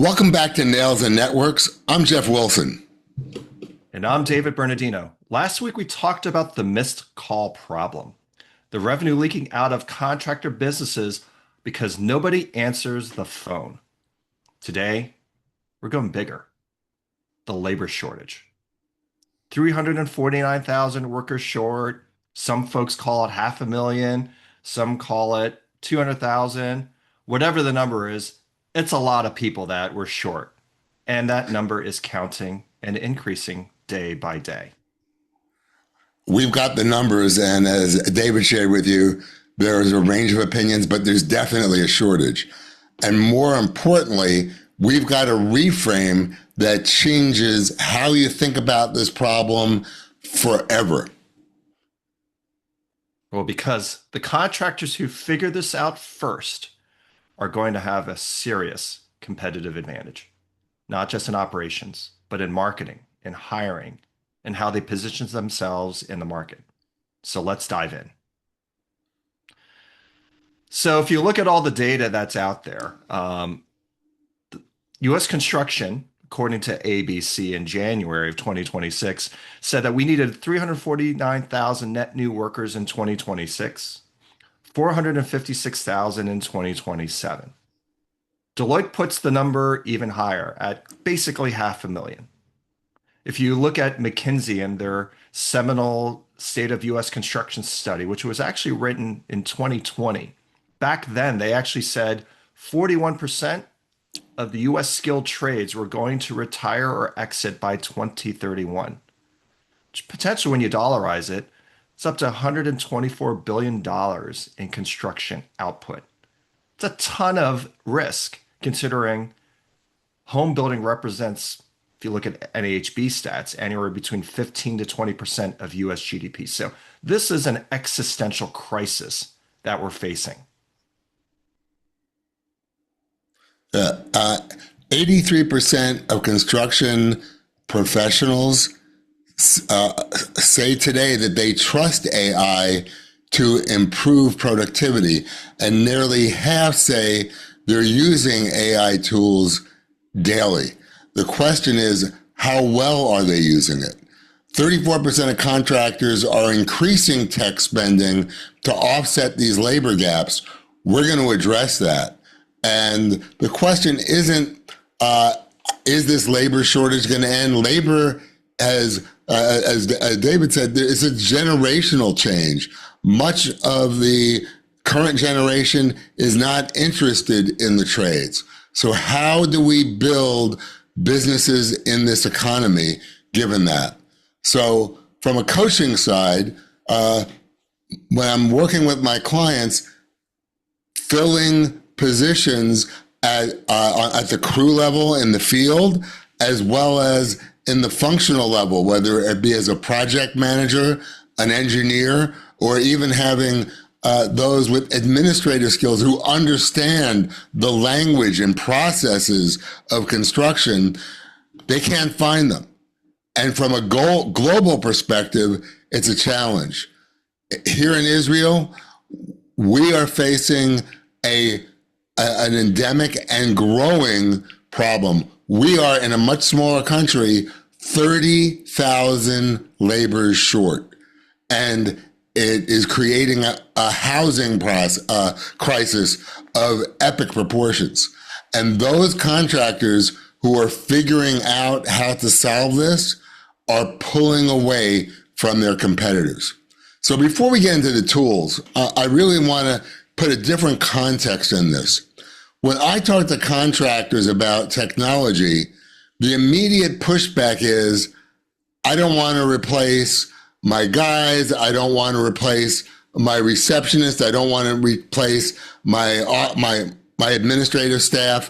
Welcome back to Nails and Networks. I'm Jeff Wilson. And I'm David Bernardino. Last week, we talked about the missed call problem, the revenue leaking out of contractor businesses because nobody answers the phone. Today, we're going bigger. The labor shortage. 349,000 workers short. Some folks call it 500,000. Some call it 200,000. Whatever the number is, it's a lot of people that we're short. And that number is counting and increasing day by day. We've got the numbers, and as David shared with you, there is a range of opinions, but there's definitely a shortage. And more importantly, we've got a reframe that changes how you think about this problem forever. Well, because the contractors who figure this out first are going to have a serious competitive advantage, not just in operations, but in marketing, in hiring, and how they position themselves in the market. So let's dive in. So if you look at all the data that's out there, U.S. construction, according to ABC in January of 2026, said that we needed 349,000 net new workers in 2026, 456,000 in 2027. Deloitte puts the number even higher at basically 500,000. If you look at McKinsey and their seminal State of U.S. Construction study, which was actually written in 2020, back then they actually said 41% of the U.S. skilled trades were going to retire or exit by 2031. Which potentially, when you dollarize it, it's up to $124 billion in construction output. It's a ton of risk, considering home building represents, if you look at NAHB stats, anywhere between 15 to 20% of U.S. GDP. So this is an existential crisis that we're facing. 83% of construction professionals say today that they trust AI to improve productivity, and nearly half say they're using AI tools daily. The question is, how well are they using it? 34% of contractors are increasing tech spending to offset these labor gaps. We're going to address that. And the question isn't, is this labor shortage going to end? Labor has, as David said, it's a generational change. Much of the current generation is not interested in the trades. So how do we build businesses in this economy given that? So from a coaching side, when I'm working with my clients, filling positions at the crew level in the field, as well as in the functional level, whether it be as a project manager, an engineer, or even having those with administrative skills who understand the language and processes of construction, they can't find them. And from a global perspective, it's a challenge. Here in Israel, we are facing an endemic and growing problem. We are, in a much smaller country, 30,000 laborers short. And it is creating a housing crisis of epic proportions. And those contractors who are figuring out how to solve this are pulling away from their competitors. So before we get into the tools, I really want to put a different context in this. When I talk to contractors about technology, the immediate pushback is, I don't want to replace my guys. I don't want to replace my receptionist. I don't want to replace my administrative staff.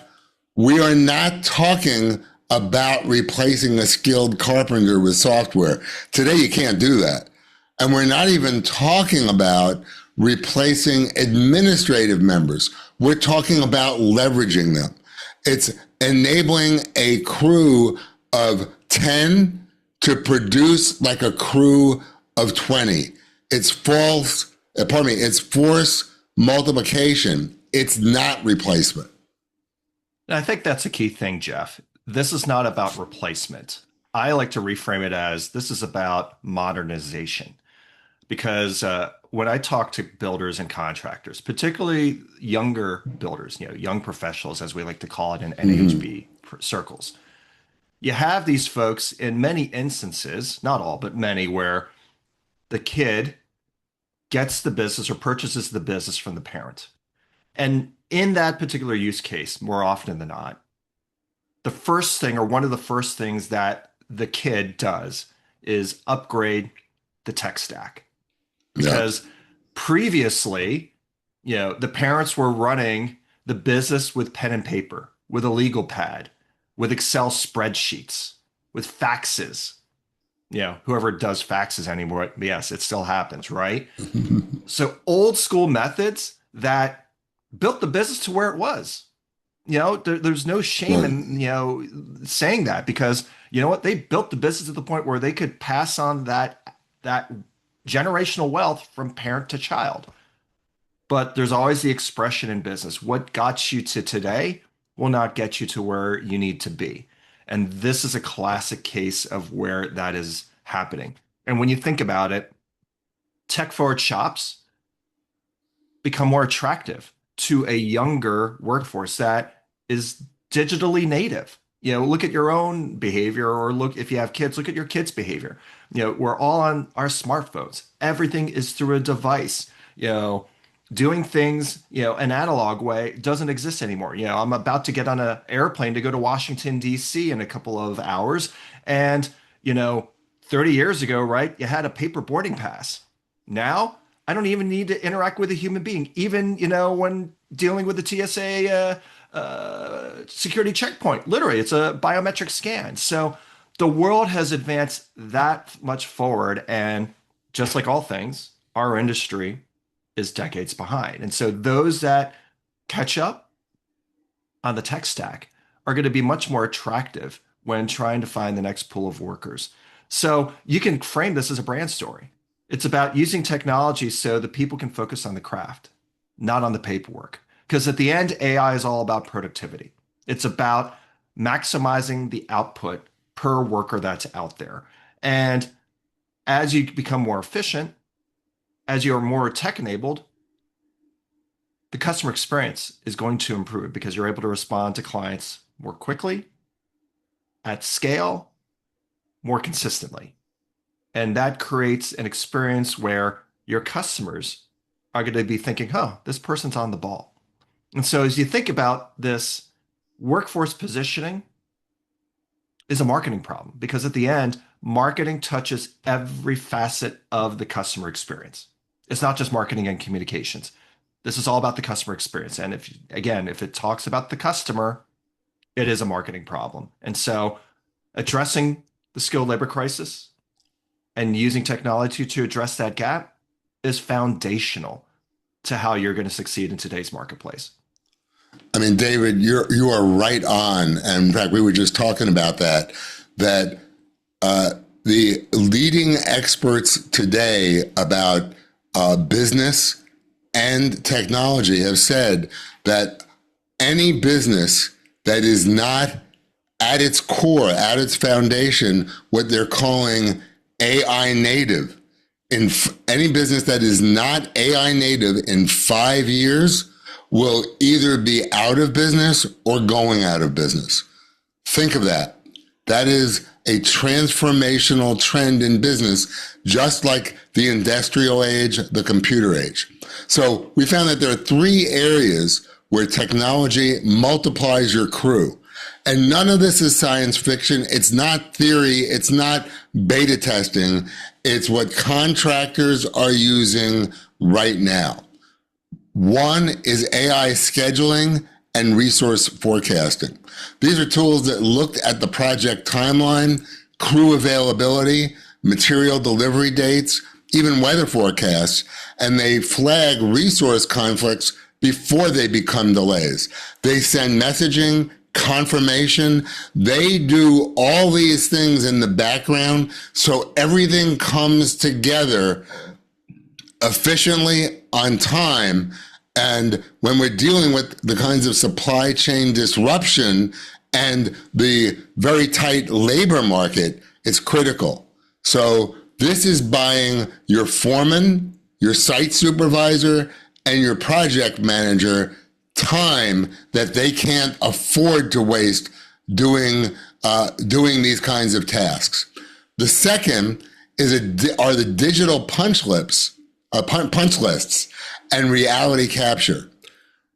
We are not talking about replacing a skilled carpenter with software. Today, you can't do that. And we're not even talking about replacing administrative members. We're talking about leveraging them. It's enabling a crew of 10 to produce like a crew of 20. It's force multiplication. It's not replacement. And I think that's a key thing, Jeff. This is not about replacement. I like to reframe it as this is about modernization. Because when I talk to builders and contractors, particularly younger builders, young professionals, as we like to call it in Hmm. NAHB circles, you have these folks in many instances, not all, but many, where the kid gets the business or purchases the business from the parent. And in that particular use case, more often than not, the first thing or one of the first things that the kid does is upgrade the tech stack. Yeah. Because previously, the parents were running the business with pen and paper, with a legal pad, with Excel spreadsheets, with faxes. Whoever does faxes anymore, yes, it still happens, right? So old school methods that built the business to where it was. There's no shame Right. in, saying that because you know what? They built the business to the point where they could pass on that generational wealth from parent to child. But there's always the expression in business. What got you to today will not get you to where you need to be. And this is a classic case of where that is happening. And when you think about it, tech forward shops become more attractive to a younger workforce that is digitally native. Look at your own behavior, or look if you have kids, look at your kids' behavior. We're all on our smartphones. Everything is through a device. Doing things, an analog way doesn't exist anymore. I'm about to get on an airplane to go to Washington, D.C. in a couple of hours. And, 30 years ago, right, you had a paper boarding pass. Now, I don't even need to interact with a human being, even, when dealing with the TSA security checkpoint. Literally, it's a biometric scan. So the world has advanced that much forward. And just like all things, our industry is decades behind. And so those that catch up on the tech stack are going to be much more attractive when trying to find the next pool of workers. So you can frame this as a brand story. It's about using technology so that people can focus on the craft, not on the paperwork. Because at the end, AI is all about productivity. It's about maximizing the output per worker that's out there. And as you become more efficient, as you're more tech enabled, the customer experience is going to improve because you're able to respond to clients more quickly, at scale, more consistently. And that creates an experience where your customers are going to be thinking, oh, this person's on the ball. And so as you think about this, workforce positioning is a marketing problem because at the end, marketing touches every facet of the customer experience. It's not just marketing and communications. This is all about the customer experience. And if it talks about the customer, it is a marketing problem. And so addressing the skilled labor crisis and using technology to address that gap is foundational to how you're going to succeed in today's marketplace. I mean, David, you are right on. And in fact, we were just talking about that the leading experts today about business and technology have said that any business that is not at its core, at its foundation, what they're calling AI native, any business that is not AI native in 5 years will either be out of business or going out of business. Think of that. That is a transformational trend in business, just like the industrial age, the computer age. So we found that there are 3 areas where technology multiplies your crew. And none of this is science fiction. It's not theory. It's not beta testing. It's what contractors are using right now. One is AI scheduling and resource forecasting. These are tools that looked at the project timeline, crew availability, material delivery dates, even weather forecasts, and they flag resource conflicts before they become delays. They send messaging, confirmation. They do all these things in the background so everything comes together efficiently on time And when we're dealing with the kinds of supply chain disruption and the very tight labor market, it's critical. So this is buying your foreman, your site supervisor, and your project manager time that they can't afford to waste doing these kinds of tasks. The second are the digital punch lists and reality capture.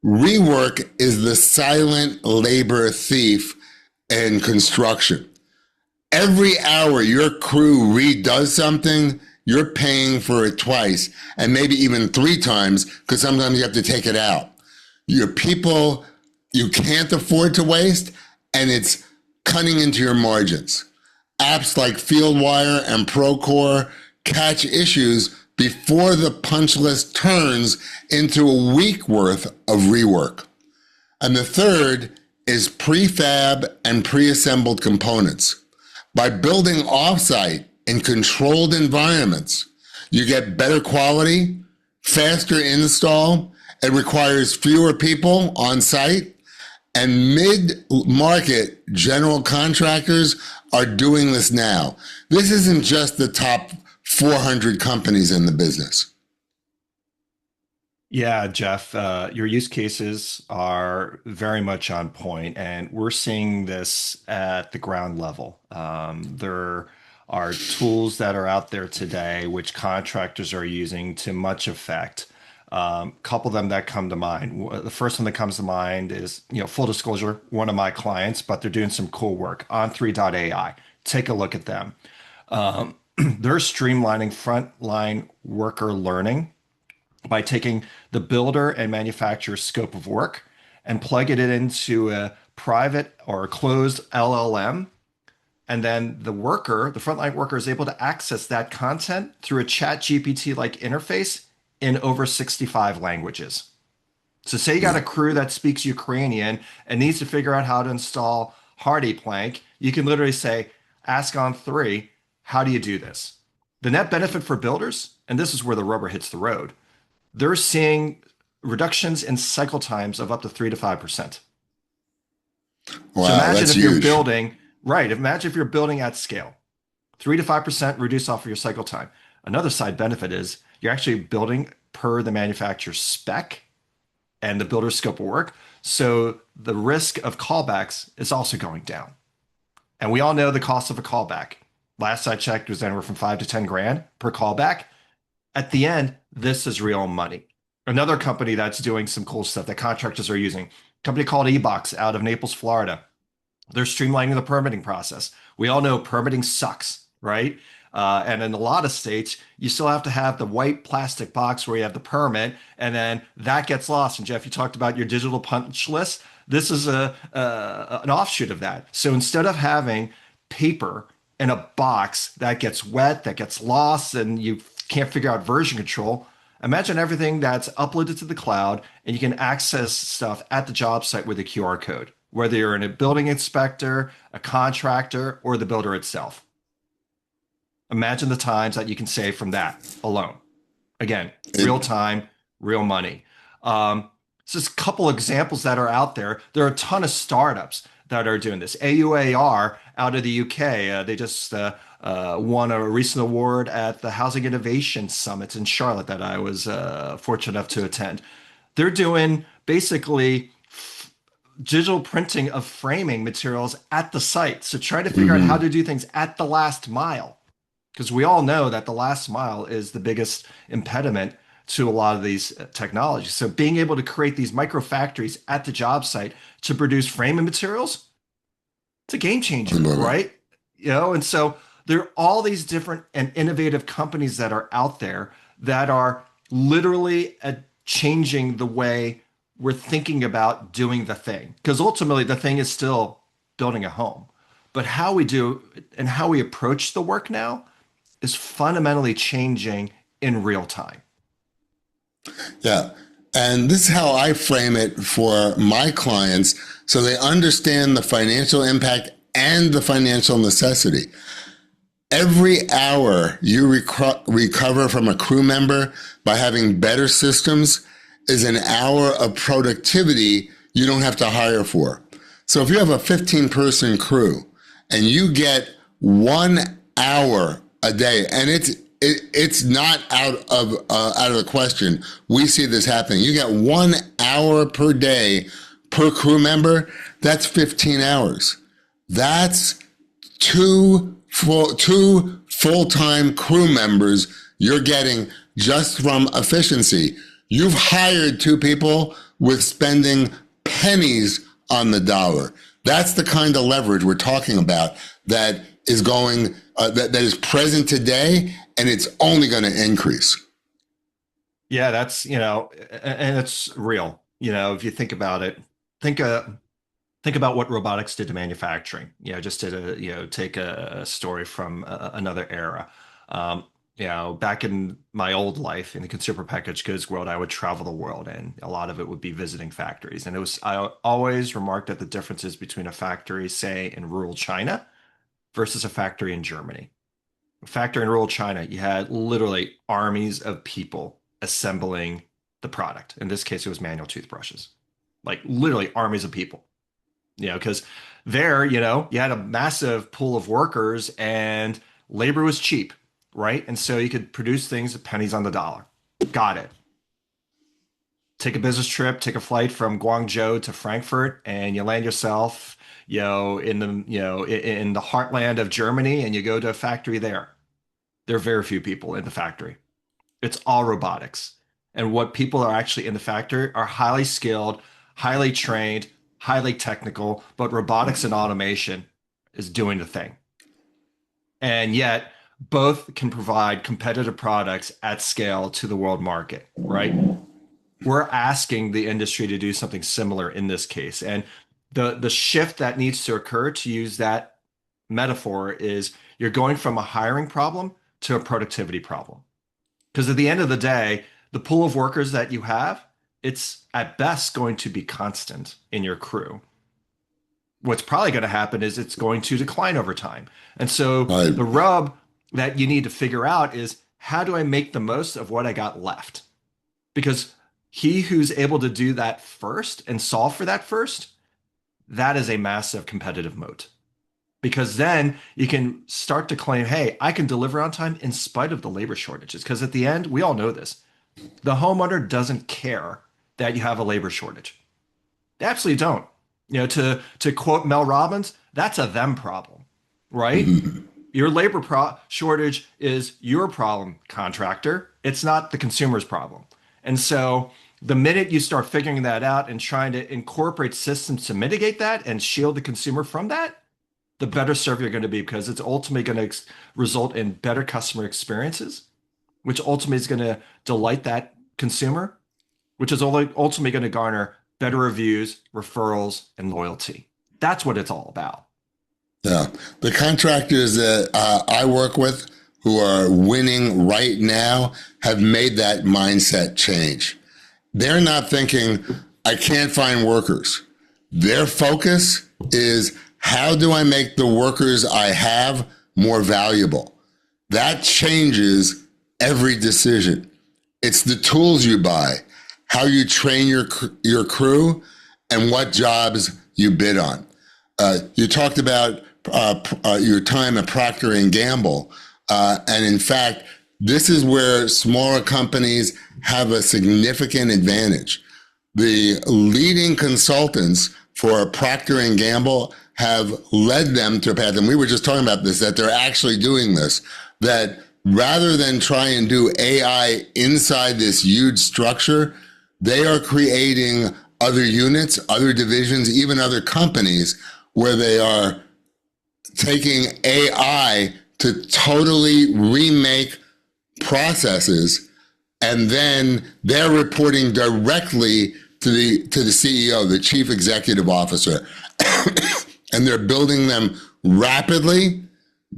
Rework is the silent labor thief in construction. Every hour your crew redoes something, you're paying for it twice, and maybe even 3 times, because sometimes you have to take it out. Your people, you can't afford to waste, and it's cutting into your margins. Apps like FieldWire and Procore catch issues before the punch list turns into a week worth of rework. And the third is prefab and pre-assembled components. By building offsite in controlled environments, you get better quality, faster install. It requires fewer people on site, and mid-market general contractors are doing this now. This isn't just the top 400 companies in the business. Yeah, Jeff, your use cases are very much on point, and we're seeing this at the ground level. There are tools that are out there today which contractors are using to much effect. Couple of them that come to mind. The first one that comes to mind is, full disclosure, one of my clients, but they're doing some cool work. On3.ai. Take a look at them. They're streamlining frontline worker learning by taking the builder and manufacturer's scope of work and plugging it into a private or a closed LLM. And then the frontline worker is able to access that content through a chat GPT-like interface in over 65 languages. So say you got a crew that speaks Ukrainian and needs to figure out how to install Hardy Plank. You can literally say, ask On3, how do you do this? The net benefit for builders, and this is where the rubber hits the road, they're seeing reductions in cycle times of up to 3 to 5%. Wow, so imagine that's if huge. you're building, right, imagine if you're building at scale, 3 to 5% reduce off of your cycle time. Another side benefit is you're actually building per the manufacturer's spec and the builder's scope of work. So the risk of callbacks is also going down. And we all know the cost of a callback. Last I checked was anywhere from 5 to 10 grand per callback. At the end, this is real money. Another company that's doing some cool stuff that contractors are using, a company called eBox out of Naples, Florida. They're streamlining the permitting process. We all know permitting sucks, right? And in a lot of states, you still have to have the white plastic box where you have the permit, and then that gets lost. And Jeff, you talked about your digital punch list. This is an offshoot of that. So instead of having paper in a box that gets wet, that gets lost, and you can't figure out version control, imagine everything that's uploaded to the cloud, and you can access stuff at the job site with a QR code, whether you're a building inspector, a contractor, or the builder itself. Imagine the times that you can save from that alone. Again, real time, real money. Just a couple examples that are out there. There are a ton of startups that are doing this. AUAR out of the UK, they just won a recent award at the Housing Innovation Summit in Charlotte that I was fortunate enough to attend. They're doing basically digital printing of framing materials at the site. So try to figure out how to do things at the last mile. Because we all know that the last mile is the biggest impediment to a lot of these technologies. So being able to create these micro factories at the job site to produce framing materials, it's a game changer, right? And so there are all these different and innovative companies that are out there that are literally changing the way we're thinking about doing the thing. Because ultimately the thing is still building a home. But how we do and how we approach the work now is fundamentally changing in real time. Yeah. And this is how I frame it for my clients so they understand the financial impact and the financial necessity. Every hour you recover from a crew member by having better systems is an hour of productivity you don't have to hire for. So if you have a 15-person crew and you get 1 hour a day, and it's not out of the question. We see this happening. You get 1 hour per day per crew member. That's 15 hours. That's two full-time crew members you're getting just from efficiency. You've hired 2 people with spending pennies on the dollar. That's the kind of leverage we're talking about that is going that is present today, and it's only going to increase. Yeah, that's, and it's real. If you think about it, think about what robotics did to manufacturing. Just to take a story from another era. Back in my old life in the consumer packaged goods world, I would travel the world, and a lot of it would be visiting factories. And I always remarked at the differences between a factory, say, in rural China versus a factory in Germany. A factory in rural China, you had literally armies of people assembling the product. In this case, it was manual toothbrushes, like literally armies of people. Because there, you had a massive pool of workers and labor was cheap, right? And so you could produce things at pennies on the dollar. Got it. Take a business trip, take a flight from Guangzhou to Frankfurt, and you land yourself, in the heartland of Germany, and you go to a factory there. There are very few people in the factory. It's all robotics. And what people are actually in the factory are highly skilled, highly trained, highly technical, but robotics and automation is doing the thing. And yet, both can provide competitive products at scale to the world market, right? We're asking the industry to do something similar in this case. And the shift that needs to occur, to use that metaphor, is you're going from a hiring problem to a productivity problem. Because at the end of the day, the pool of workers that you have, it's at best going to be constant in your crew. What's probably going to happen is it's going to decline over time. And so the rub that you need to figure out is, how do I make the most of what I got left? Because he who's able to do that first and solve for that first, that is a massive competitive moat. Because then you can start to claim, hey, I can deliver on time in spite of the labor shortages. Because at the end, we all know this. The homeowner doesn't care that you have a labor shortage. They absolutely don't. To quote Mel Robbins, that's a them problem, right? Your labor shortage is your problem, contractor. It's not the consumer's problem. And so the minute you start figuring that out and trying to incorporate systems to mitigate that and shield the consumer from that, the better served you're going to be, because it's ultimately going to result in better customer experiences, which ultimately is going to delight that consumer, which is ultimately going to garner better reviews, referrals, and loyalty. That's what it's all about. Yeah. The contractors that I work with who are winning right now have made that mindset change. They're not thinking, I can't find workers. Their focus is, how do I make the workers I have more valuable? That changes every decision. It's the tools you buy, how you train your crew, and what jobs you bid on. You talked about your time at Procter and Gamble, and in fact, this is where smaller companies have a significant advantage. The leading consultants for Procter and Gamble have led them to a path, and we were just talking about this, that they're actually doing this, that rather than try and do AI inside this huge structure, they are creating other units, other divisions, even other companies where they are taking AI to totally remake processes, and then they're reporting directly to the CEO, the chief executive officer, and they're building them rapidly,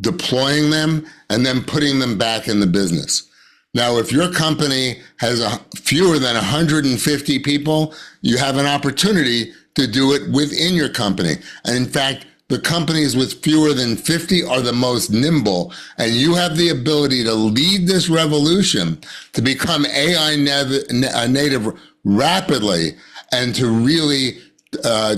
deploying them, and then putting them back in the business. Now, if your company has fewer than 150 people, you have an opportunity to do it within your company. And in fact, the companies with fewer than 50 are the most nimble, and you have the ability to lead this revolution to become AI native rapidly and to really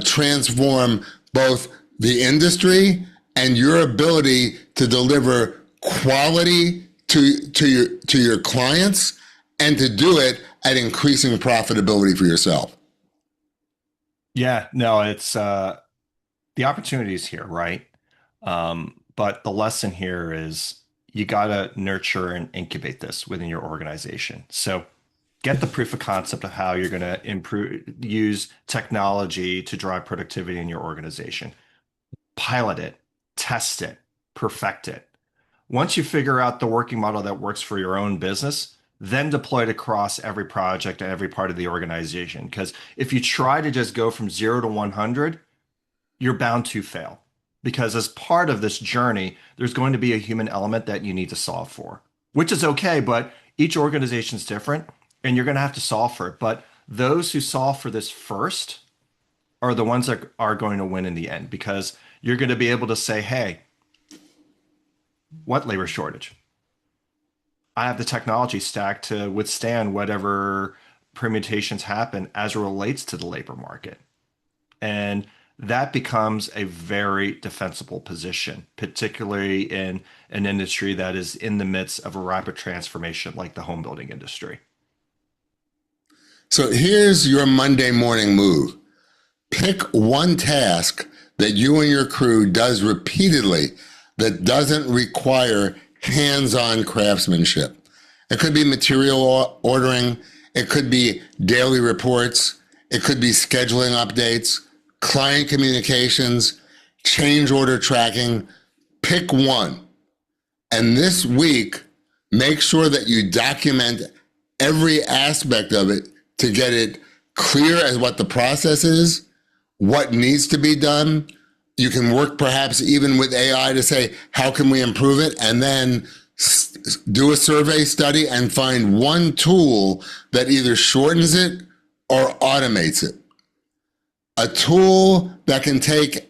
transform both the industry and your ability to deliver quality to your clients and to do it at increasing profitability for yourself. Yeah, no, it's the opportunity is here, right? But the lesson here is you got to nurture and incubate this within your organization. So get the proof of concept of how you're going to use technology to drive productivity in your organization. Pilot it, test it, perfect it. Once you figure out the working model that works for your own business, then deploy it across every project and every part of the organization. Because if you try to just go from 0 to 100, you're bound to fail. Because as part of this journey, there's going to be a human element that you need to solve for, which is okay, but each organization is different and you're going to have to solve for it. But those who solve for this first are the ones that are going to win in the end, because you're going to be able to say, hey, what labor shortage? I have the technology stack to withstand whatever permutations happen as it relates to the labor market. And that becomes a very defensible position, particularly in an industry that is in the midst of a rapid transformation like the home building industry. So here's your Monday morning move. Pick one task that you and your crew does repeatedly that doesn't require hands-on craftsmanship. It could be material ordering. It could be daily reports. It could be scheduling updates, client communications, change order tracking. Pick one. And this week, make sure that you document every aspect of it to get it clear as what the process is, what needs to be done. You can work perhaps even with AI to say, how can we improve it? And then do a survey study and find one tool that either shortens it or automates it. A tool that can take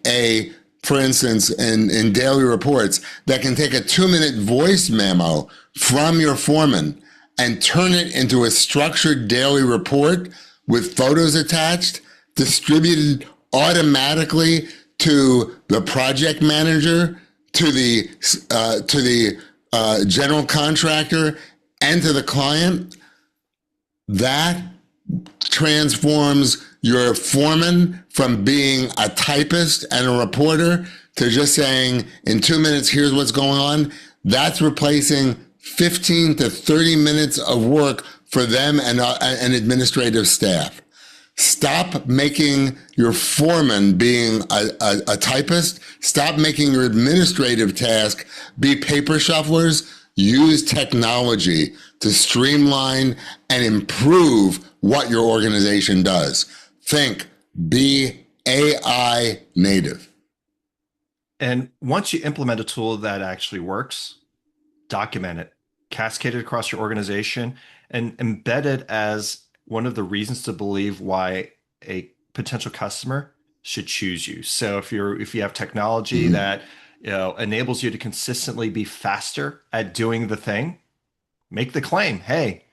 for instance, in daily reports, that can take a 2-minute voice memo from your foreman and turn it into a structured daily report with photos attached, distributed automatically to the project manager, to the general contractor, and to the client. That transforms your foreman from being a typist and a reporter to just saying, in 2 minutes, here's what's going on. That's replacing 15 to 30 minutes of work for them and administrative staff. Stop making your foreman being a typist. Stop making your administrative task be paper shufflers. Use technology to streamline and improve what your organization does. Think, be AI native. And once you implement a tool that actually works, document it, cascade it across your organization, and embed it as one of the reasons to believe why a potential customer should choose you. So if you have technology that enables you to consistently be faster at doing the thing, make the claim, hey,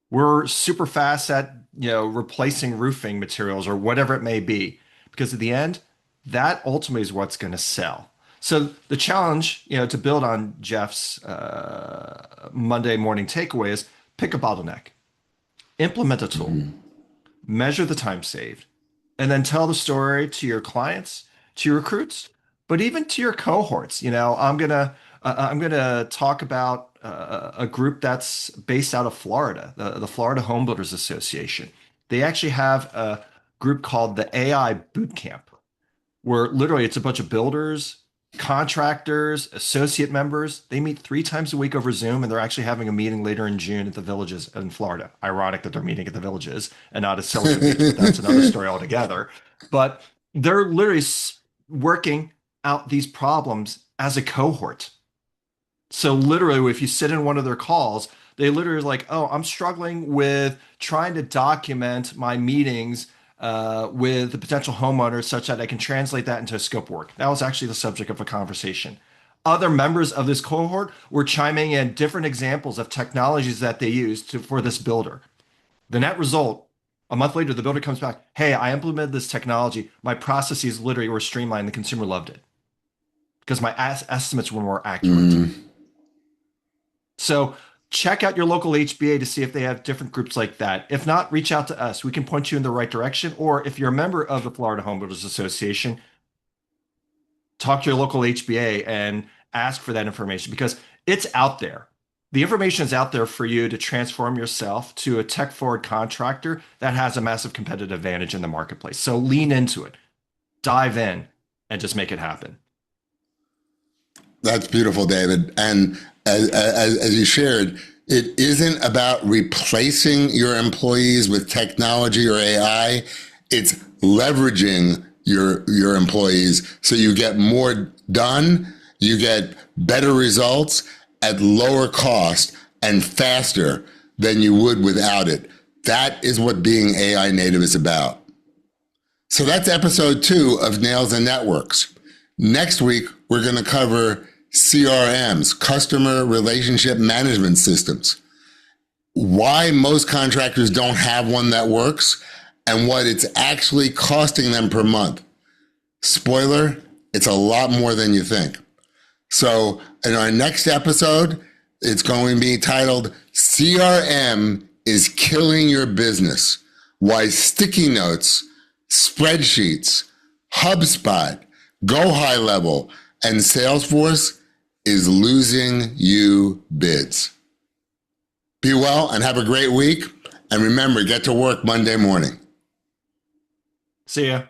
we're super fast at replacing roofing materials or whatever it may be. Because at the end, that ultimately is what's going to sell. So the challenge, to build on Jeff's Monday morning takeaway is pick a bottleneck, implement a tool, measure the time saved, and then tell the story to your clients, to your recruits, but even to your cohorts. I'm gonna talk about a group that's based out of Florida, the Florida Home Builders Association. They actually have a group called the AI Boot Camp, where literally it's a bunch of builders, contractors, associate members. They meet 3 times a week over Zoom, and they're actually having a meeting later in June at the Villages in Florida. Ironic that they're meeting at the Villages and not at Silicon Beach, but that's another story altogether. But they're literally working out these problems as a cohort. So literally, if you sit in one of their calls, they literally are like, oh, I'm struggling with trying to document my meetings with the potential homeowner such that I can translate that into a scope work. That was actually the subject of a conversation. Other members of this cohort were chiming in different examples of technologies that they used for this builder. The net result A month later, the builder comes back, hey, I implemented this technology. My processes literally were streamlined. The consumer loved it because my estimates were more accurate. So check out your local HBA to see if they have different groups like that. If not, reach out to us. We can point you in the right direction. Or if you're a member of the Florida Home Builders Association, talk to your local HBA and ask for that information because it's out there. The information is out there for you to transform yourself to a tech forward contractor that has a massive competitive advantage in the marketplace. So lean into it, dive in, and just make it happen. That's beautiful, David. And as you shared, it isn't about replacing your employees with technology or AI. It's leveraging your employees so you get more done, you get better results at lower cost and faster than you would without it. That is what being AI native is about. So that's episode 2 of Nails and Networks. Next week, we're going to cover CRMs, customer relationship management systems, why most contractors don't have one that works, and what it's actually costing them per month. Spoiler, it's a lot more than you think. So in our next episode, it's going to be titled CRM is Killing Your Business, Why Sticky Notes, Spreadsheets, HubSpot, Go High Level, and Salesforce is losing you bids. Be well and have a great week. And remember, get to work Monday morning. See ya.